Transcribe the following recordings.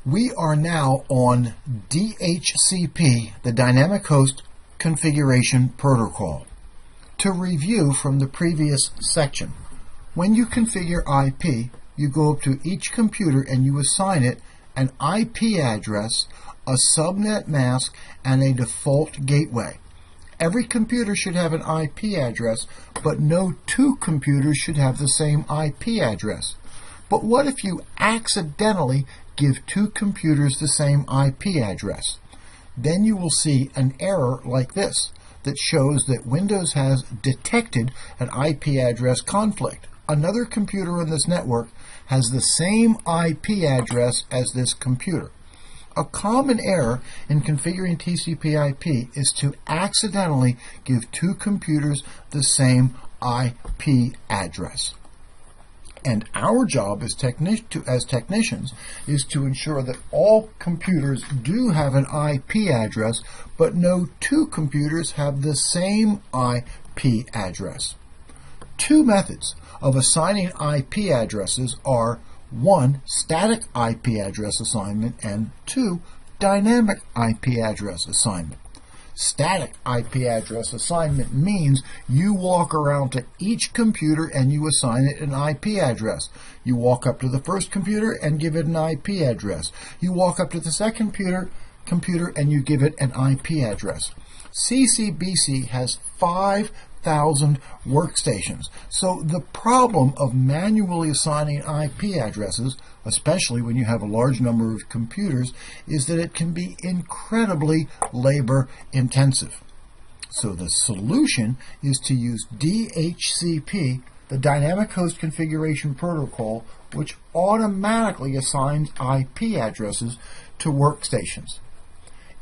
We are now on DHCP, the Dynamic Host Configuration Protocol. To review from the previous section, when you configure IP, you go up to each computer and you assign it an IP address, a subnet mask, and a default gateway. Every computer should have an IP address, but no two computers should have the same IP address. But what if you accidentally give two computers the same IP address? Then you will see an error like this that shows that Windows has detected an IP address conflict. Another computer in this network has the same IP address as this computer. A common error in configuring TCP/IP is to accidentally give two computers the same IP address. And our job as technicians is to ensure that all computers do have an IP address, but no two computers have the same IP address. Two methods of assigning IP addresses are 1. Static IP address assignment, and 2. Dynamic IP address assignment. Static IP address assignment means you walk around to each computer and you assign it an IP address. You walk up to the first computer and give it an IP address. You walk up to the second computer and you give it an IP address. CCBC has 5,000 workstations, so the problem of manually assigning IP addresses, especially when you have a large number of computers, is that it can be incredibly labor intensive. So the solution is to use DHCP, the Dynamic Host Configuration Protocol, which automatically assigns IP addresses to workstations.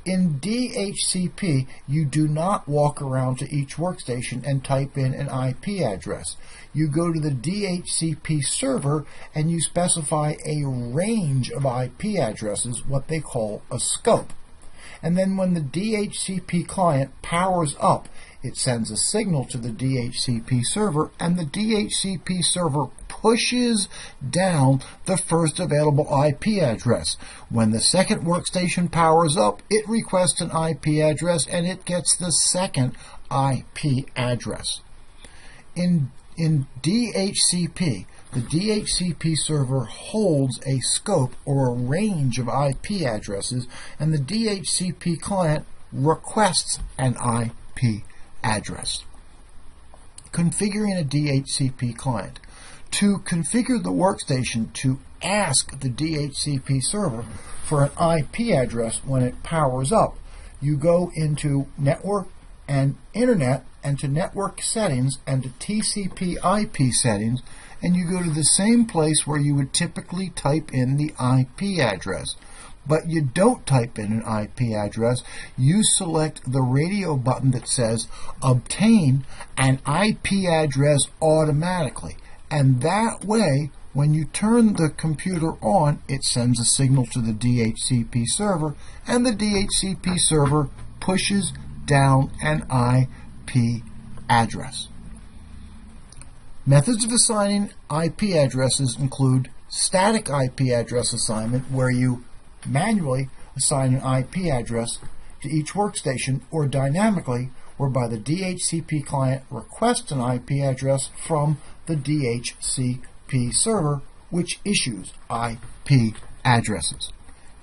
In DHCP, you do not walk around to each workstation and type in an IP address. You go to the DHCP server and you specify a range of IP addresses, what they call a scope. And then when the DHCP client powers up, it sends a signal to the DHCP server, and the DHCP server pushes down the first available IP address. When the second workstation powers up, it requests an IP address and it gets the second IP address. In DHCP, the DHCP server holds a scope or a range of IP addresses, and the DHCP client requests an IP address. Configuring a DHCP client. To configure the workstation to ask the DHCP server for an IP address when it powers up, you go into Network and Internet, and to Network Settings, and to TCP/IP Settings, and you go to the same place where you would typically type in the IP address. But you don't type in an IP address. You select the radio button that says Obtain an IP address automatically. And that way, when you turn the computer on, it sends a signal to the DHCP server, and the DHCP server pushes down an IP address. Methods of assigning IP addresses include static IP address assignment, where you manually assign an IP address to each workstation, or dynamically, whereby the DHCP client requests an IP address from the DHCP server, which issues IP addresses.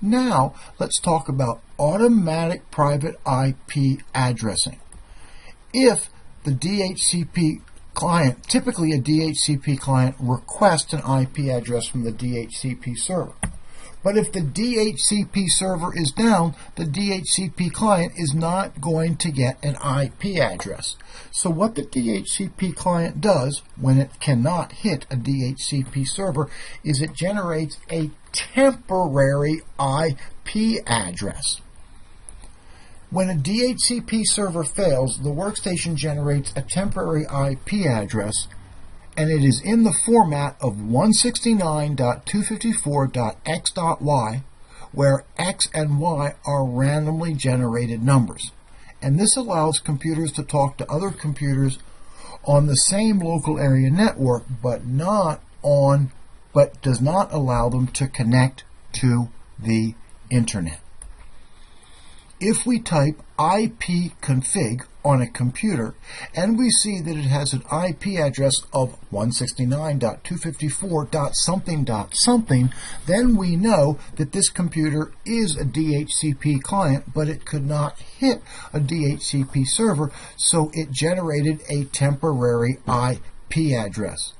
Now, let's talk about automatic private IP addressing. If the DHCP client, typically a DHCP client, requests an IP address from the DHCP server. But if the DHCP server is down, the DHCP client is not going to get an IP address. So what the DHCP client does when it cannot hit a DHCP server is it generates a temporary IP address. When a DHCP server fails, the workstation generates a temporary IP address, and it is in the format of 169.254.x.y, where x and y are randomly generated numbers. And this allows computers to talk to other computers on the same local area network, but does not allow them to connect to the internet. If we type ipconfig on a computer and we see that it has an IP address of 169.254.something.something, then we know that this computer is a DHCP client, but it could not hit a DHCP server, so it generated a temporary IP address.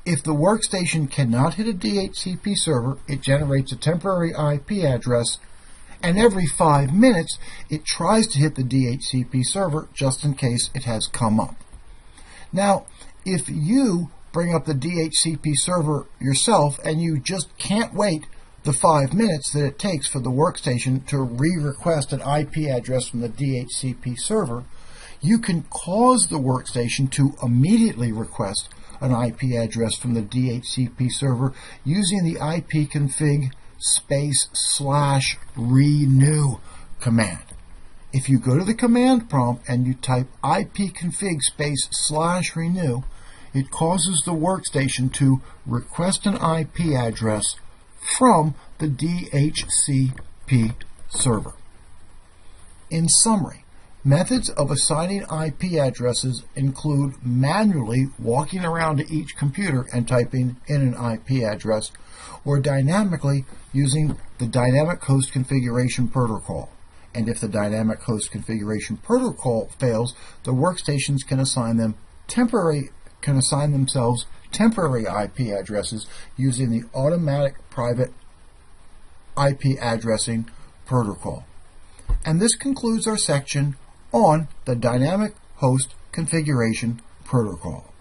If the workstation cannot hit a DHCP server, it generates a temporary IP address, and every 5 minutes it tries to hit the DHCP server just in case it has come up. Now, if you bring up the DHCP server yourself and you just can't wait the 5 minutes that it takes for the workstation to re-request an IP address from the DHCP server, you can cause the workstation to immediately request an IP address from the DHCP server using the ipconfig /renew command. If you go to the command prompt and you type ipconfig /renew, it causes the workstation to request an IP address from the DHCP server. In summary, methods of assigning IP addresses include manually walking around to each computer and typing in an IP address, or dynamically using the dynamic host configuration protocol. And if the dynamic host configuration protocol fails, the workstations can assign themselves temporary IP addresses using the automatic private IP addressing protocol. And this concludes our section on the dynamic host configuration protocol.